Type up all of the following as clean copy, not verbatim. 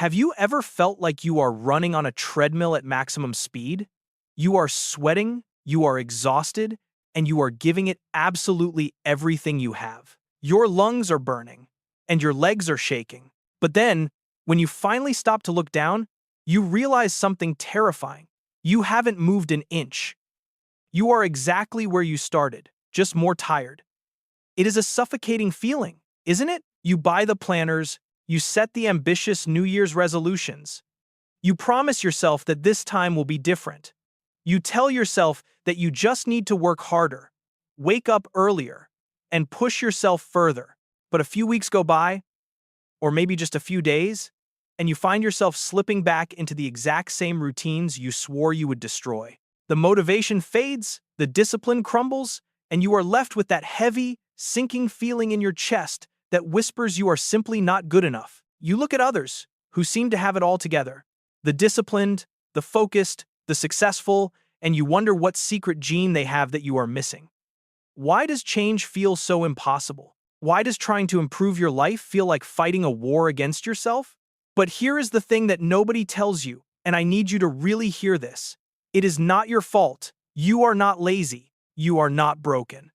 Have you ever felt like you are running on a treadmill at maximum speed? You are sweating, you are exhausted, and you are giving it absolutely everything you have. Your lungs are burning, and your legs are shaking. But then, when you finally stop to look down, you realize something terrifying. You haven't moved an inch. You are exactly where you started, just more tired. It is a suffocating feeling, isn't it? You buy the planners, you set the ambitious New Year's resolutions. You promise yourself that this time will be different. You tell yourself that you just need to work harder, wake up earlier, and push yourself further. But a few weeks go by, or maybe just a few days, and you find yourself slipping back into the exact same routines you swore you would destroy. The motivation fades, the discipline crumbles, and you are left with that heavy, sinking feeling in your chest that whispers you are simply not good enough. You look at others who seem to have it all together, the disciplined, the focused, the successful, and you wonder what secret gene they have that you are missing. Why does change feel so impossible? Why does trying to improve your life feel like fighting a war against yourself? But here is the thing that nobody tells you, and I need you to really hear this. It is not your fault. You are not lazy. You are not broken.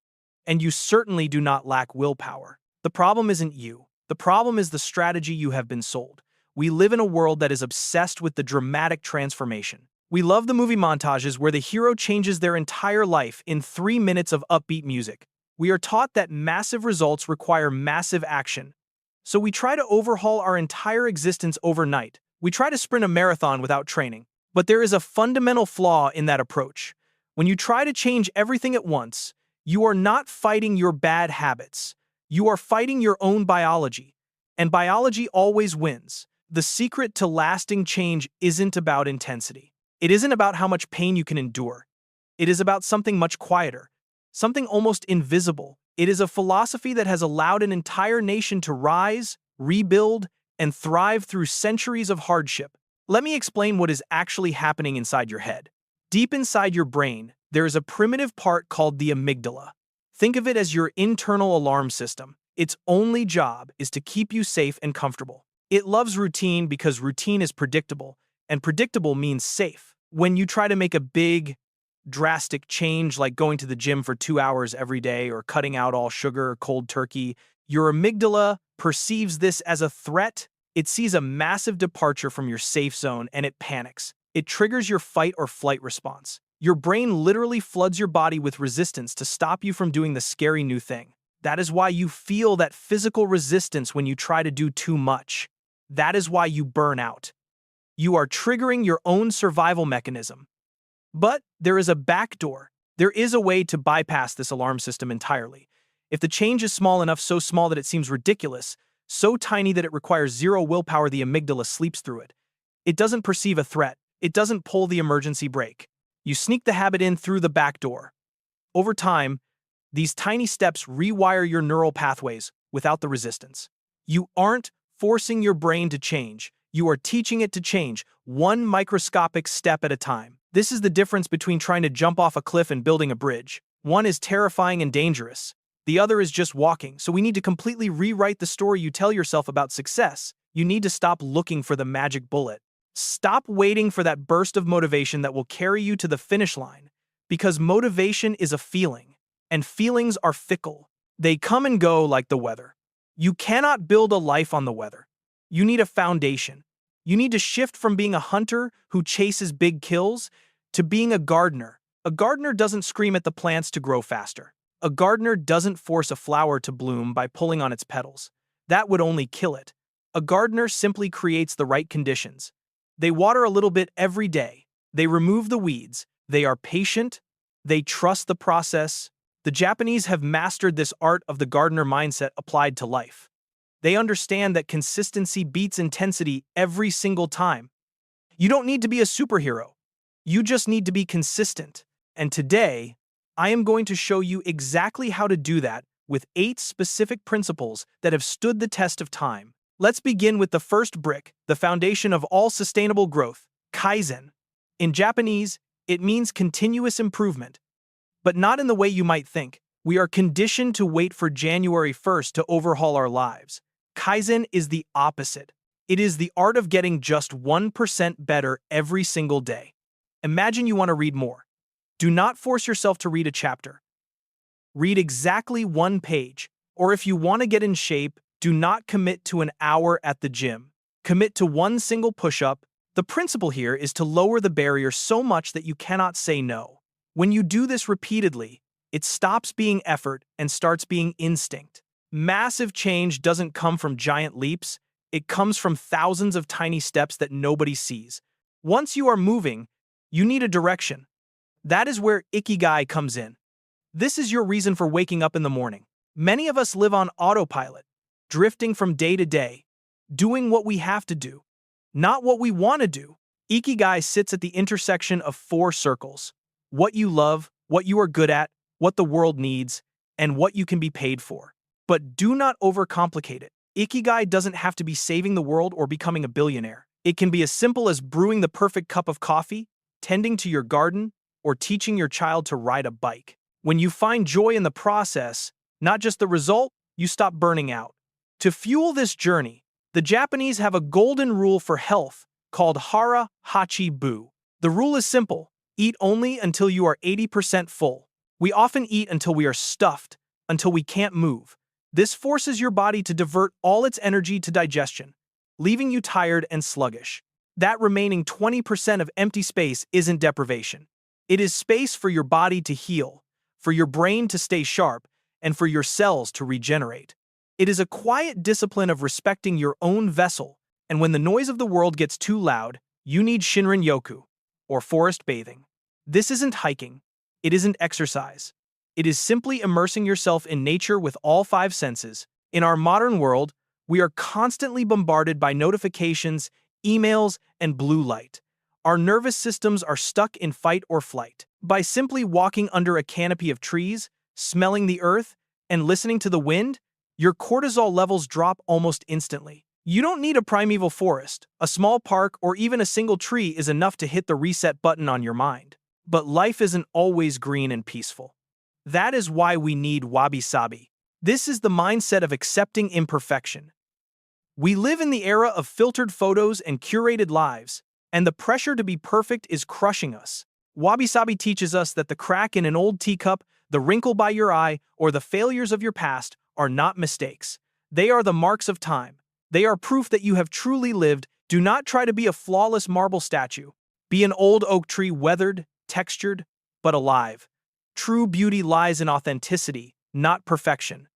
And you certainly do not lack willpower. The problem isn't you. The problem is the strategy you have been sold. We live in a world that is obsessed with the dramatic transformation. We love the movie montages where the hero changes their entire life in 3 minutes of upbeat music. We are taught that massive results require massive action. So we try to overhaul our entire existence overnight. We try to sprint a marathon without training. But there is a fundamental flaw in that approach. When you try to change everything at once, you are not fighting your bad habits. You are fighting your own biology. And biology always wins. The secret to lasting change isn't about intensity. It isn't about how much pain you can endure. It is about something much quieter, something almost invisible. It is a philosophy that has allowed an entire nation to rise, rebuild, and thrive through centuries of hardship. Let me explain what is actually happening inside your head. Deep inside your brain, there is a primitive part called the amygdala. Think of it as your internal alarm system. Its only job is to keep you safe and comfortable. It loves routine because routine is predictable, and predictable means safe. When you try to make a big, drastic change like going to the gym for 2 hours every day or cutting out all sugar or cold turkey, your amygdala perceives this as a threat. It sees a massive departure from your safe zone and it panics. It triggers your fight or flight response. Your brain literally floods your body with resistance to stop you from doing the scary new thing. That is why you feel that physical resistance when you try to do too much. That is why you burn out. You are triggering your own survival mechanism. But there is a backdoor. There is a way to bypass this alarm system entirely. If the change is small enough, so small that it seems ridiculous, so tiny that it requires zero willpower, the amygdala sleeps through it. It doesn't perceive a threat. It doesn't pull the emergency brake. You sneak the habit in through the back door. Over time, these tiny steps rewire your neural pathways without the resistance. You aren't forcing your brain to change. You are teaching it to change, one microscopic step at a time. This is the difference between trying to jump off a cliff and building a bridge. One is terrifying and dangerous. The other is just walking. So we need to completely rewrite the story you tell yourself about success. You need to stop looking for the magic bullet. Stop waiting for that burst of motivation that will carry you to the finish line. Because motivation is a feeling, and feelings are fickle. They come and go like the weather. You cannot build a life on the weather. You need a foundation. You need to shift from being a hunter who chases big kills to being a gardener. A gardener doesn't scream at the plants to grow faster. A gardener doesn't force a flower to bloom by pulling on its petals. That would only kill it. A gardener simply creates the right conditions. They water a little bit every day. They remove the weeds. They are patient. They trust the process. The Japanese have mastered this art of the gardener mindset applied to life. They understand that consistency beats intensity every single time. You don't need to be a superhero. You just need to be consistent. And today, I am going to show you exactly how to do that with 8 specific principles that have stood the test of time. Let's begin with the first brick, the foundation of all sustainable growth, Kaizen. In Japanese, it means continuous improvement. But not in the way you might think. We are conditioned to wait for January 1st to overhaul our lives. Kaizen is the opposite. It is the art of getting just 1% better every single day. Imagine you want to read more. Do not force yourself to read a chapter. Read exactly one page. Or if you want to get in shape, do not commit to an hour at the gym. Commit to one single push-up. The principle here is to lower the barrier so much that you cannot say no. When you do this repeatedly, it stops being effort and starts being instinct. Massive change doesn't come from giant leaps. It comes from thousands of tiny steps that nobody sees. Once you are moving, you need a direction. That is where Ikigai comes in. This is your reason for waking up in the morning. Many of us live on autopilot, drifting from day to day, doing what we have to do, not what we want to do. Ikigai sits at the intersection of four circles: what you love, what you are good at, what the world needs, and what you can be paid for. But do not overcomplicate it. Ikigai doesn't have to be saving the world or becoming a billionaire. It can be as simple as brewing the perfect cup of coffee, tending to your garden, or teaching your child to ride a bike. When you find joy in the process, not just the result, you stop burning out. To fuel this journey, the Japanese have a golden rule for health called Hara Hachi Bu. The rule is simple: eat only until you are 80% full. We often eat until we are stuffed, until we can't move. This forces your body to divert all its energy to digestion, leaving you tired and sluggish. That remaining 20% of empty space isn't deprivation. It is space for your body to heal, for your brain to stay sharp, and for your cells to regenerate. It is a quiet discipline of respecting your own vessel, and when the noise of the world gets too loud, you need Shinrin-yoku, or forest bathing. This isn't hiking. It isn't exercise. It is simply immersing yourself in nature with all five senses. In our modern world, we are constantly bombarded by notifications, emails, and blue light. Our nervous systems are stuck in fight or flight. By simply walking under a canopy of trees, smelling the earth, and listening to the wind, your cortisol levels drop almost instantly. You don't need a primeval forest. A small park or even a single tree is enough to hit the reset button on your mind. But life isn't always green and peaceful. That is why we need wabi-sabi. This is the mindset of accepting imperfection. We live in the era of filtered photos and curated lives, and the pressure to be perfect is crushing us. Wabi-sabi teaches us that the crack in an old teacup, the wrinkle by your eye, or the failures of your past are not mistakes. They are the marks of time. They are proof that you have truly lived. Do not try to be a flawless marble statue. Be an old oak tree, weathered, textured, but alive. True beauty lies in authenticity, not perfection.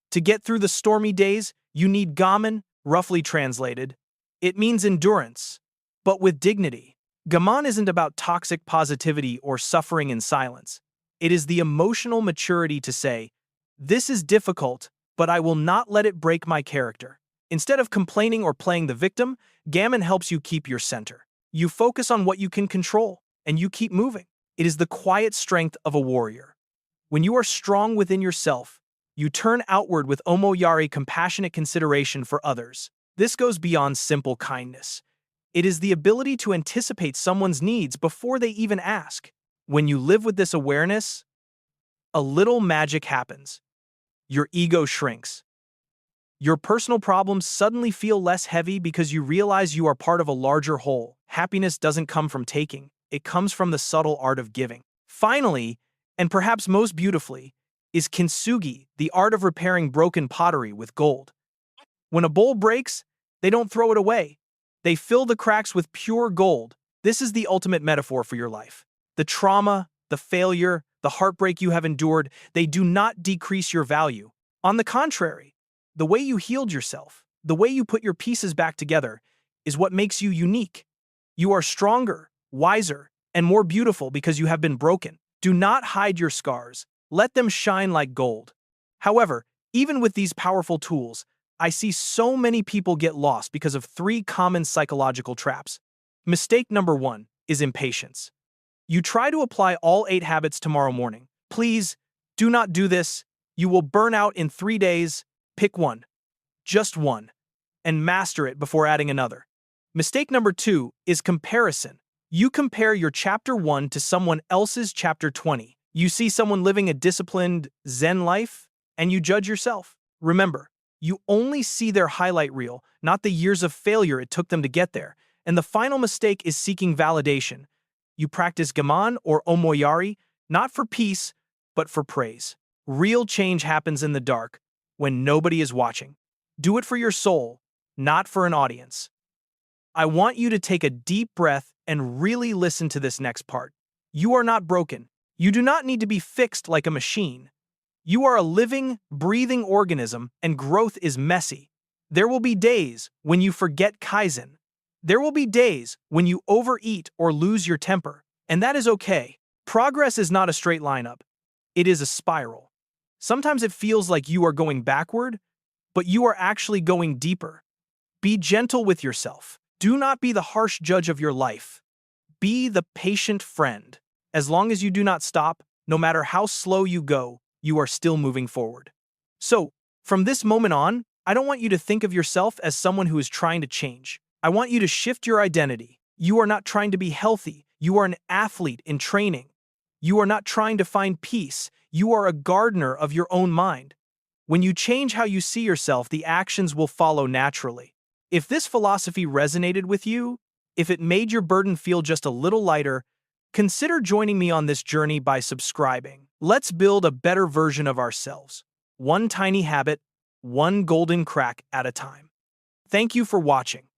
To get through the stormy days, you need gaman, roughly translated. It means endurance, but with dignity. Gaman isn't about toxic positivity or suffering in silence. It is the emotional maturity to say, "This is difficult, but I will not let it break my character." Instead of complaining or playing the victim, gaman helps you keep your center. You focus on what you can control, and you keep moving. It is the quiet strength of a warrior. When you are strong within yourself, you turn outward with omoyari, compassionate consideration for others. This goes beyond simple kindness. It is the ability to anticipate someone's needs before they even ask. When you live with this awareness, a little magic happens. Your ego shrinks. Your personal problems suddenly feel less heavy because you realize you are part of a larger whole. Happiness doesn't come from taking. It comes from the subtle art of giving. Finally, and perhaps most beautifully, is kintsugi, the art of repairing broken pottery with gold. When a bowl breaks, they don't throw it away. They fill the cracks with pure gold. This is the ultimate metaphor for your life. The trauma, the failure, the heartbreak you have endured, they do not decrease your value. On the contrary, the way you healed yourself, the way you put your pieces back together, is what makes you unique. You are stronger, wiser, and more beautiful because you have been broken. Do not hide your scars. Let them shine like gold. However, even with these powerful tools, I see so many people get lost because of three common psychological traps. Mistake number 1 is impatience. You try to apply all 8 habits tomorrow morning. Please, do not do this. You will burn out in 3 days. Pick one, just one, and master it before adding another. Mistake number 2 is comparison. You compare your chapter 1 to someone else's chapter 20. You see someone living a disciplined Zen life, and you judge yourself. Remember, You only see their highlight reel, not the years of failure it took them to get there. And the final mistake is seeking validation. You practice gaman or omoyari, not for peace, but for praise. Real change happens in the dark, when nobody is watching. Do it for your soul, not for an audience. I want you to take a deep breath and really listen to this next part. You are not broken. You do not need to be fixed like a machine. You are a living, breathing organism, and growth is messy. There will be days when you forget Kaizen. There will be days when you overeat or lose your temper, and that is okay. Progress is not a straight line up. It is a spiral. Sometimes it feels like you are going backward, but you are actually going deeper. Be gentle with yourself. Do not be the harsh judge of your life. Be the patient friend. As long as you do not stop, no matter how slow you go, you are still moving forward. So, from this moment on, I don't want you to think of yourself as someone who is trying to change. I want you to shift your identity. You are not trying to be healthy. You are an athlete in training. You are not trying to find peace. You are a gardener of your own mind. When you change how you see yourself, the actions will follow naturally. If this philosophy resonated with you, if it made your burden feel just a little lighter, consider joining me on this journey by subscribing. Let's build a better version of ourselves. One tiny habit, one golden crack at a time. Thank you for watching.